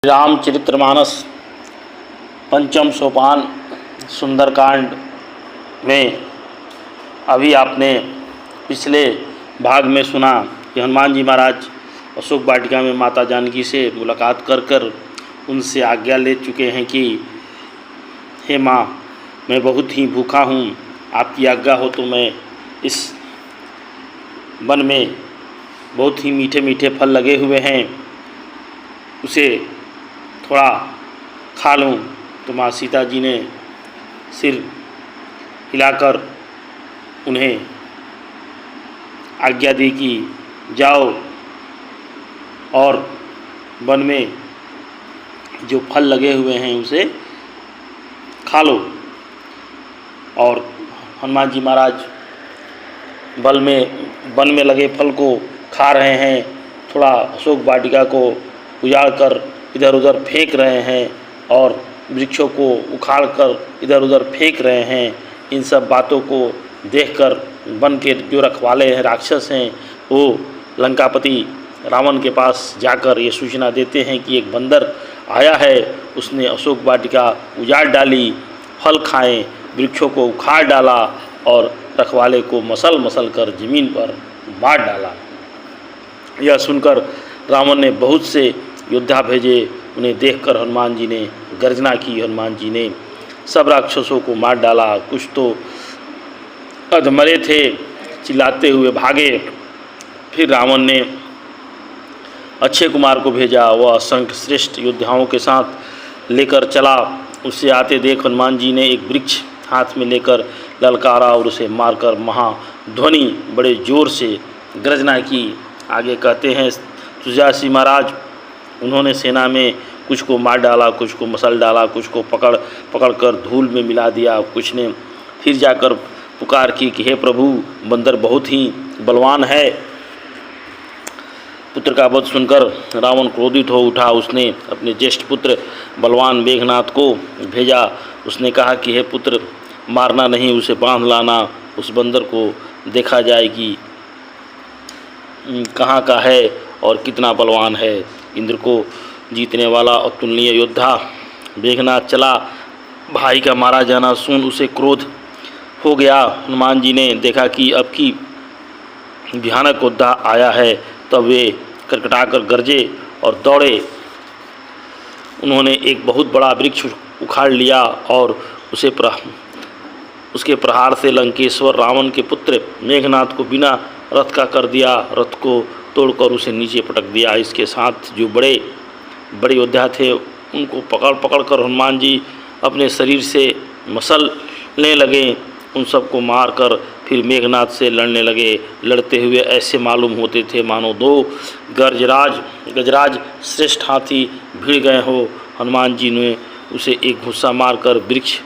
रामचरितमानस पंचम सोपान सुंदरकांड में अभी आपने पिछले भाग में सुना कि हनुमान जी महाराज अशोक वाटिका में माता जानकी से मुलाकात कर कर उनसे आज्ञा ले चुके हैं कि हे माँ, मैं बहुत ही भूखा हूँ, आपकी आज्ञा हो तो मैं इस वन में बहुत ही मीठे मीठे फल लगे हुए हैं, उसे थोड़ा खा लूँ। तो माँ सीता जी ने सिर हिलाकर उन्हें आज्ञा दी कि जाओ और वन में जो फल लगे हुए हैं उसे खा लो। और हनुमान जी महाराज वन में लगे फल को खा रहे हैं, थोड़ा अशोक वाटिका को उजाड़ कर इधर उधर फेंक रहे हैं और वृक्षों को उखाड़ कर इधर उधर फेंक रहे हैं। इन सब बातों को देखकर वन के जो रखवाले हैं, राक्षस हैं, वो लंकापति रावण के पास जाकर ये सूचना देते हैं कि एक बंदर आया है, उसने अशोक वाटिका उजाड़ डाली, फल खाएं, वृक्षों को उखाड़ डाला और रखवाले को मसल मसल कर ज़मीन पर मार डाला। यह सुनकर रावण ने बहुत से योद्धा भेजे। उन्हें देखकर हनुमान जी ने गर्जना की। हनुमान जी ने सब राक्षसों को मार डाला। कुछ तो अधमरे थे, चिल्लाते हुए भागे। फिर रावण ने अक्षय कुमार को भेजा, वह असंख्य श्रेष्ठ योद्धाओं के साथ लेकर चला। उससे आते देख हनुमान जी ने एक वृक्ष हाथ में लेकर ललकारा और उसे मारकर महाध्वनि बड़े जोर से गर्जना की। आगे कहते हैं तुलसीदास जी महाराज, उन्होंने सेना में कुछ को मार डाला, कुछ को मसल डाला, कुछ को पकड़ कर धूल में मिला दिया। कुछ ने फिर जाकर पुकार की कि हे प्रभु, बंदर बहुत ही बलवान है। पुत्र का वध सुनकर रावण क्रोधित हो उठा। उसने अपने ज्येष्ठ पुत्र बलवान मेघनाथ को भेजा। उसने कहा कि हे पुत्र, मारना नहीं, उसे बांध लाना। उस बंदर को देखा जाए कि कहाँ का है और कितना बलवान है। इंद्र को जीतने वाला अतुलनीय योद्धा मेघनाथ चला। भाई का मारा जाना सुन उसे क्रोध हो गया। हनुमान जी ने देखा कि अब की भयानक योद्धा आया है, तब वे करकटाकर गरजे और दौड़े। उन्होंने एक बहुत बड़ा वृक्ष उखाड़ लिया और उसके प्रहार से लंकेश्वर रावण के पुत्र मेघनाथ को बिना रथ का कर दिया। रथ को तोड़कर उसे नीचे पटक दिया। इसके साथ जो बड़े बड़े योद्धा थे उनको पकड़ कर हनुमान जी अपने शरीर से मसलने लगे। उन सबको मारकर फिर मेघनाथ से लड़ने लगे। लड़ते हुए ऐसे मालूम होते थे मानो दो गजराज श्रेष्ठ हाथी भिड़ गए हो। हनुमान जी ने उसे एक घुस्सा मारकर वृक्ष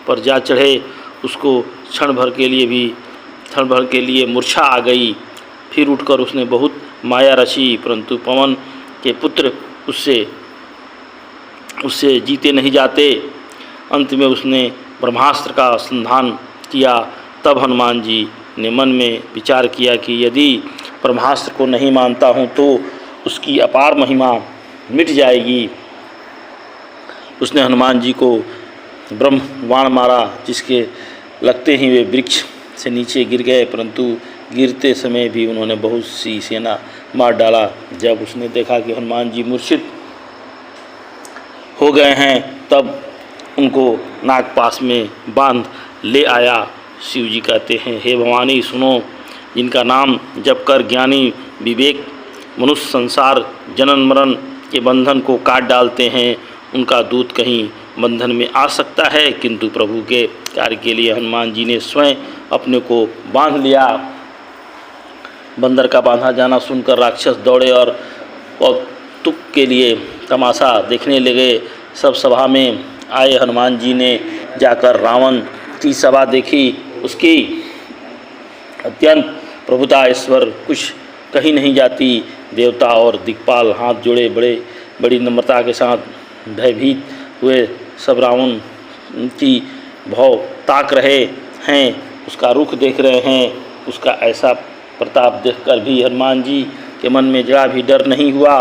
पर जा चढ़े। उसको क्षण भर के लिए मूर्छा आ गई। फिर उठकर उसने बहुत माया रची, परंतु पवन के पुत्र उससे जीते नहीं जाते। अंत में उसने ब्रह्मास्त्र का संधान किया। तब हनुमान जी ने मन में विचार किया कि यदि ब्रह्मास्त्र को नहीं मानता हूँ तो उसकी अपार महिमा मिट जाएगी। उसने हनुमान जी को ब्रह्म बाण मारा, जिसके लगते ही वे वृक्ष से नीचे गिर गए, परंतु गिरते समय भी उन्होंने बहुत सी सेना मार डाला। जब उसने देखा कि हनुमान जी मूर्छित हो गए हैं, तब उनको नागपाश में बांध ले आया। शिव जी कहते हैं, हे भवानी सुनो, जिनका नाम जप कर ज्ञानी विवेक मनुष्य संसार जनन मरण के बंधन को काट डालते हैं, उनका दूत कहीं बंधन में आ सकता है। किंतु प्रभु के कार्य के लिए हनुमान जी ने स्वयं अपने को बांध लिया। बंदर का बांधा जाना सुनकर राक्षस दौड़े और कौतुक के लिए तमाशा देखने लगे। सब सभा में आए। हनुमान जी ने जाकर रावण की सभा देखी। उसकी अत्यंत प्रभुता ईश्वर कुछ कहीं नहीं जाती। देवता और दिक्पाल हाथ जोड़े बड़ी नम्रता के साथ भयभीत हुए सब रावण की भौ ताक रहे हैं, उसका रुख देख रहे हैं। उसका ऐसा प्रताप देखकर भी हनुमान जी के मन में जरा भी डर नहीं हुआ।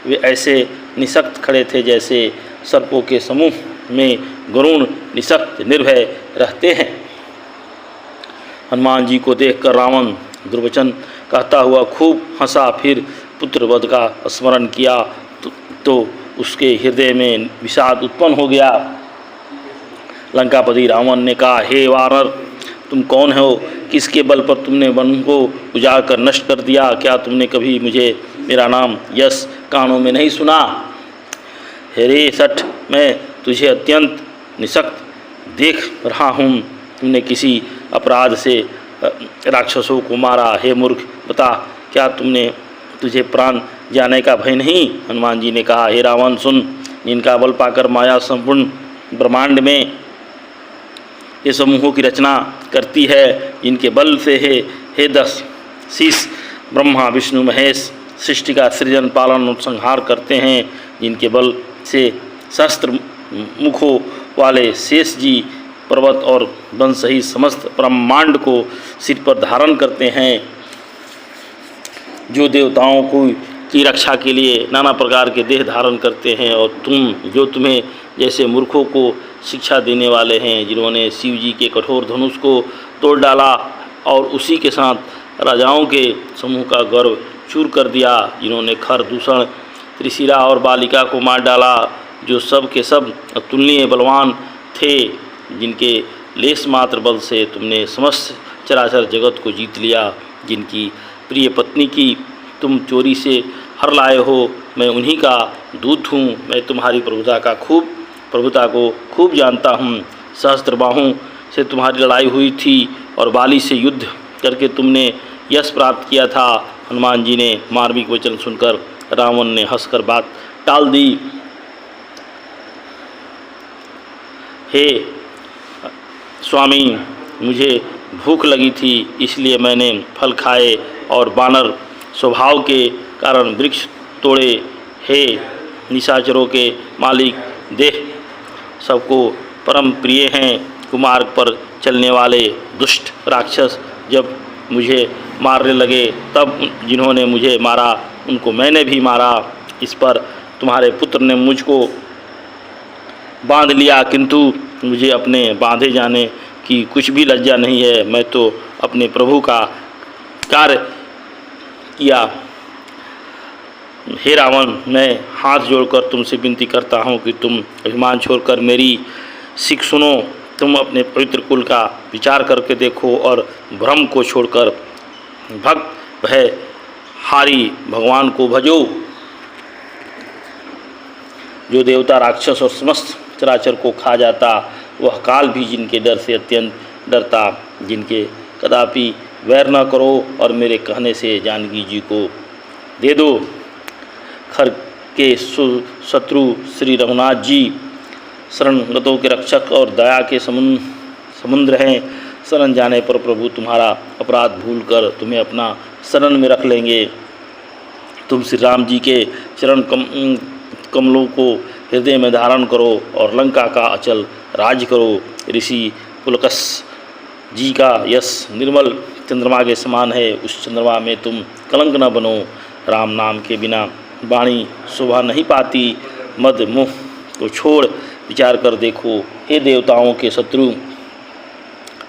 वे ऐसे निसक्त खड़े थे, जैसे सर्पों के समूह में गरुण निसक्त निर्भय रहते हैं। हनुमान जी को देखकर रावण दुर्वचन कहता हुआ खूब हंसा, फिर पुत्रवध का स्मरण किया तो उसके हृदय में विषाद उत्पन्न हो गया। लंकापति रावण ने कहा, हे वानर, तुम कौन हो? किसके बल पर तुमने वन को उजाड़ कर नष्ट कर दिया? क्या तुमने कभी मुझे मेरा नाम यश कानों में नहीं सुना? हे सठ, मैं तुझे अत्यंत निसक्त देख रहा हूँ। तुमने किसी अपराध से राक्षसों को मारा। हे मूर्ख, बता, क्या तुझे प्राण जाने का भय नहीं? हनुमान जी ने कहा, हे रावण, सुन, जिनका बल पाकर माया संपूर्ण ब्रह्मांड में ये समूहों की रचना करती है, जिनके बल से हे दस शीश ब्रह्मा विष्णु महेश सृष्टि का सृजन पालन और संहार करते हैं, जिनके बल से सहस्त्र मुखों वाले शेष जी पर्वत और वन सहित समस्त ब्रह्मांड को सिर पर धारण करते हैं, जो देवताओं की रक्षा के लिए नाना प्रकार के देह धारण करते हैं, और तुम्हें जैसे मूर्खों को शिक्षा देने वाले हैं, जिन्होंने शिव जी के कठोर धनुष को तोड़ डाला और उसी के साथ राजाओं के समूह का गर्व चूर कर दिया, जिन्होंने खर दूषण त्रिशिरा और बालिका को मार डाला, जो सब के सब अतुलनीय बलवान थे, जिनके लेस मात्र बल से तुमने समस्त चराचर जगत को जीत लिया, जिनकी प्रिय पत्नी की तुम चोरी से हर लाए हो। मैं उन्हीं का दूत हूँ। मैं तुम्हारी प्रभुता को खूब जानता हूँ। सहस्त्रबाहों से तुम्हारी लड़ाई हुई थी और बाली से युद्ध करके तुमने यश प्राप्त किया था। हनुमान जी ने मार्मिक वचन सुनकर रावण ने हंसकर बात टाल दी। हे स्वामी, मुझे भूख लगी थी, इसलिए मैंने फल खाए और वानर स्वभाव के कारण वृक्ष तोड़े। हे निशाचरों के मालिक, देह सबको परम प्रिय हैं। कुमार्ग पर चलने वाले दुष्ट राक्षस जब मुझे मारने लगे, तब जिन्होंने मुझे मारा उनको मैंने भी मारा। इस पर तुम्हारे पुत्र ने मुझको बांध लिया, किंतु मुझे अपने बांधे जाने की कुछ भी लज्जा नहीं है। मैं तो अपने प्रभु का कार्य किया। हे रावण, मैं हाथ जोड़कर तुमसे विनती करता हूँ कि तुम अभिमान छोड़कर मेरी सीख सुनो। तुम अपने पवित्र कुल का विचार करके देखो और भ्रम को छोड़कर भक्त भय हारी भगवान को भजो। जो देवता राक्षस और समस्त चराचर को खा जाता, वह काल भी जिनके डर से अत्यंत डरता। जिनके कदापि वैर न करो और मेरे कहने से जानकी जी को दे दो। खर के शत्रु श्री रघुनाथ जी शरणगतों के रक्षक और दया के समुद्र हैं। शरण जाने पर प्रभु तुम्हारा अपराध भूलकर तुम्हें अपना शरण में रख लेंगे। तुम श्री राम जी के चरण कमलों को हृदय में धारण करो और लंका का अचल राज करो। ऋषि पुलकस जी का यश निर्मल चंद्रमा के समान है, उस चंद्रमा में तुम कलंक न बनो। राम नाम के बिना वाणी शोभा नहीं पाती। मद मुह को छोड़ विचार कर देखो। हे देवताओं के शत्रु,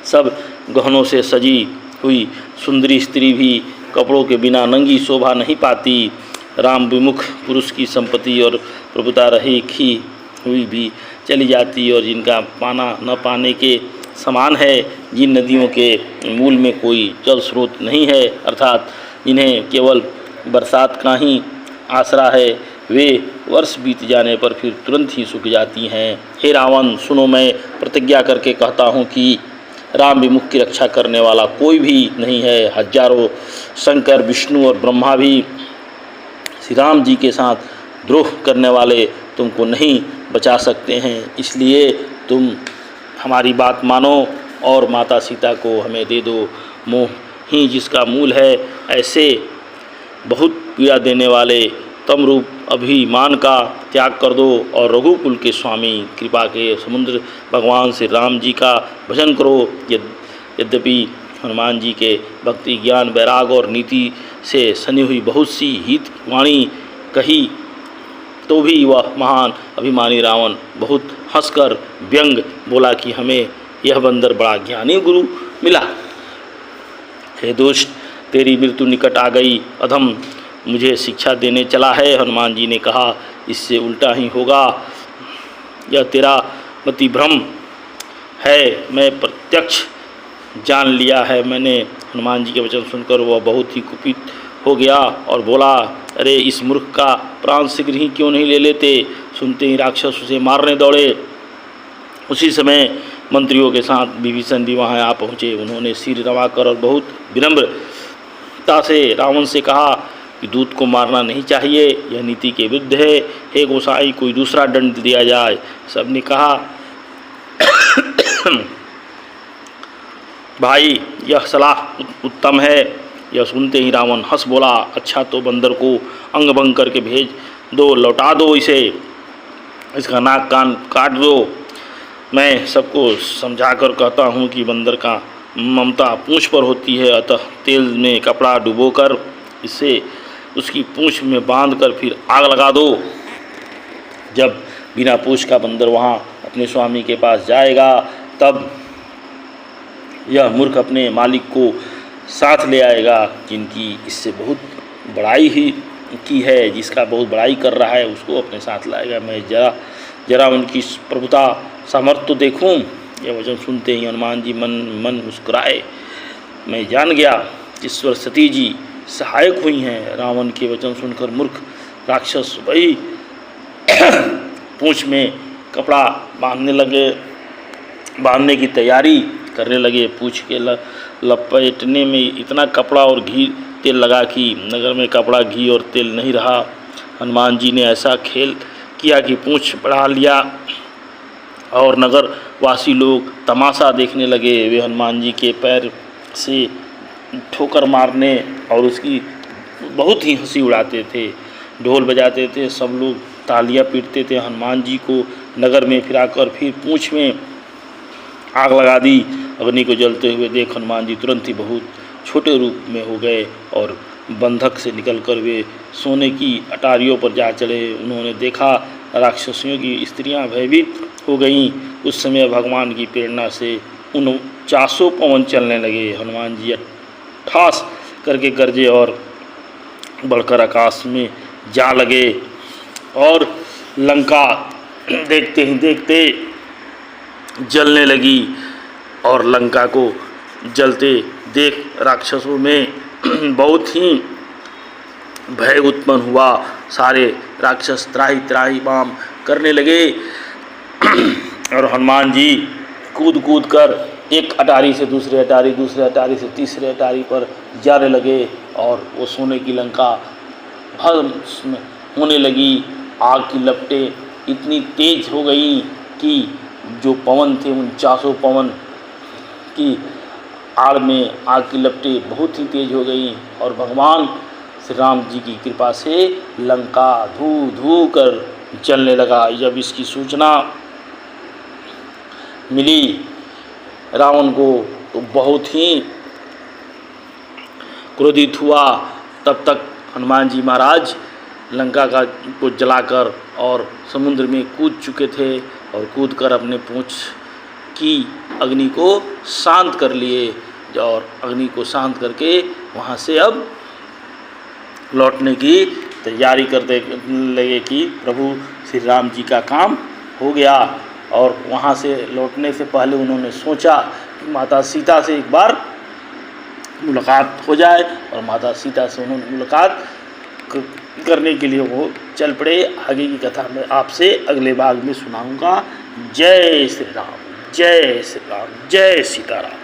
सब गहनों से सजी हुई सुंदरी स्त्री भी कपड़ों के बिना नंगी शोभा नहीं पाती। राम विमुख पुरुष की संपत्ति और प्रभुता रही हुई भी चली जाती, और जिनका पाना न पाने के समान है। जिन नदियों के मूल में कोई जल स्रोत नहीं है, अर्थात जिन्हें केवल बरसात का ही आसरा है, वे वर्ष बीत जाने पर फिर तुरंत ही सूख जाती हैं। हे रावण, सुनो, मैं प्रतिज्ञा करके कहता हूँ कि राम विमुख की रक्षा करने वाला कोई भी नहीं है। हजारों शंकर, विष्णु और ब्रह्मा भी श्री राम जी के साथ द्रोह करने वाले तुमको नहीं बचा सकते हैं। इसलिए तुम हमारी बात मानो और माता सीता को हमें दे दो। मोह ही जिसका मूल है, ऐसे बहुत पीड़ा देने वाले तम रूप अभिमान का त्याग कर दो और रघुकुल के स्वामी, कृपा के समुद्र भगवान श्री राम जी का भजन करो। यद्यपि हनुमान जी के भक्ति, ज्ञान, वैराग और नीति से सनी हुई बहुत सी हित वाणी कही तो भी वह महान अभिमानी रावण बहुत हंसकर व्यंग बोला कि हमें यह बंदर बड़ा ज्ञानी गुरु मिला। हे दुष्ट, तेरी मृत्यु निकट आ गई। अधम मुझे शिक्षा देने चला है। हनुमान जी ने कहा, इससे उल्टा ही होगा। यह तेरा मति भ्रम है, मैं प्रत्यक्ष जान लिया है। मैंने हनुमान जी के वचन सुनकर वह बहुत ही कुपित हो गया और बोला, अरे इस मूर्ख का प्राण शीघ्र ही क्यों नहीं ले लेते। सुनते ही राक्षस उसे मारने दौड़े। उसी समय मंत्रियों के साथ विभीषण भी वहाँ आ पहुँचे। उन्होंने सिर रवाकर और बहुत विनम्रता से रावण से कहा कि दूत को मारना नहीं चाहिए, यह नीति के विरुद्ध है। हे गोसाई, कोई दूसरा दंड दिया जाए। सबने कहा, भाई यह सलाह उत्तम है। यह सुनते ही रावण हंस बोला, अच्छा तो बंदर को अंग भंग करके भेज दो, लौटा दो इसे, इसका नाक कान काट दो। मैं सबको समझाकर कहता हूँ कि बंदर का ममता पूंछ पर होती है, अतः तेल में कपड़ा डुबोकर इसे उसकी पूंछ में बांधकर फिर आग लगा दो। जब बिना पूंछ का बंदर वहाँ अपने स्वामी के पास जाएगा, तब यह मूर्ख अपने मालिक को साथ ले आएगा, जिनकी इससे बहुत बड़ाई ही की है, जिसका बहुत बड़ाई कर रहा है उसको अपने साथ लाएगा। मैं जरा उनकी प्रभुता सामर्थ्य तो देखूं। यह वचन सुनते ही हनुमान जी मन मुस्कुराए। मैं जान गया कि सरस्वती जी सहायक हुई हैं। रावण के वचन सुनकर मूर्ख राक्षस वही पूंछ में कपड़ा बांधने की तैयारी करने लगे। पूंछ के लपेटने में इतना कपड़ा और घी तेल लगा कि नगर में कपड़ा, घी और तेल नहीं रहा। हनुमान जी ने ऐसा खेल किया कि पूंछ बढ़ा लिया और नगर वासी लोग तमाशा देखने लगे। वे हनुमान जी के पैर से ठोकर मारने और उसकी बहुत ही हंसी उड़ाते थे, ढोल बजाते थे, सब लोग तालियां पीटते थे। हनुमान जी को नगर में फिराकर फिर पूंछ में आग लगा दी। अग्नि को जलते हुए देख हनुमान जी तुरंत ही बहुत छोटे रूप में हो गए और बंधक से निकलकर वे सोने की अटारियों पर जा चढ़े। उन्होंने देखा राक्षसियों की स्त्रियां भयभीत हो गईं। उस समय भगवान की प्रेरणा से 49 पवन चलने लगे। हनुमान जी ठास करके गरजे और बढ़कर आकाश में जा लगे और लंका देखते ही देखते जलने लगी। और लंका को जलते देख राक्षसों में बहुत ही भय उत्पन्न हुआ। सारे राक्षस त्राही त्राही बाम करने लगे और हनुमान जी कूद कूद कर एक अटारी से दूसरे अटारी, दूसरे अटारी से तीसरे अटारी पर जाने लगे और वो सोने की लंका भस्म होने लगी। आग की लपटें इतनी तेज हो गई कि जो पवन थे 49 पवन की आड़ में आग की लपटें बहुत ही तेज हो गई और भगवान श्री राम जी की कृपा से लंका धू धू कर जलने लगा। जब इसकी सूचना मिली रावण को तो बहुत ही क्रोधित हुआ। तब तक हनुमान जी महाराज लंका को जलाकर और समुद्र में कूद चुके थे और कूदकर अपने पूंछ की अग्नि को शांत कर लिए और अग्नि को शांत करके वहाँ से अब लौटने की तैयारी करते लगे कि प्रभु श्री राम जी का काम हो गया। और वहाँ से लौटने से पहले उन्होंने सोचा कि माता सीता से एक बार मुलाकात हो जाए और माता सीता से उन्होंने मुलाकात करने के लिए वो चल पड़े। आगे की कथा मैं आपसे अगले भाग में सुनाऊंगा। जय श्री राम, जय श्री राम, जय सीताराम।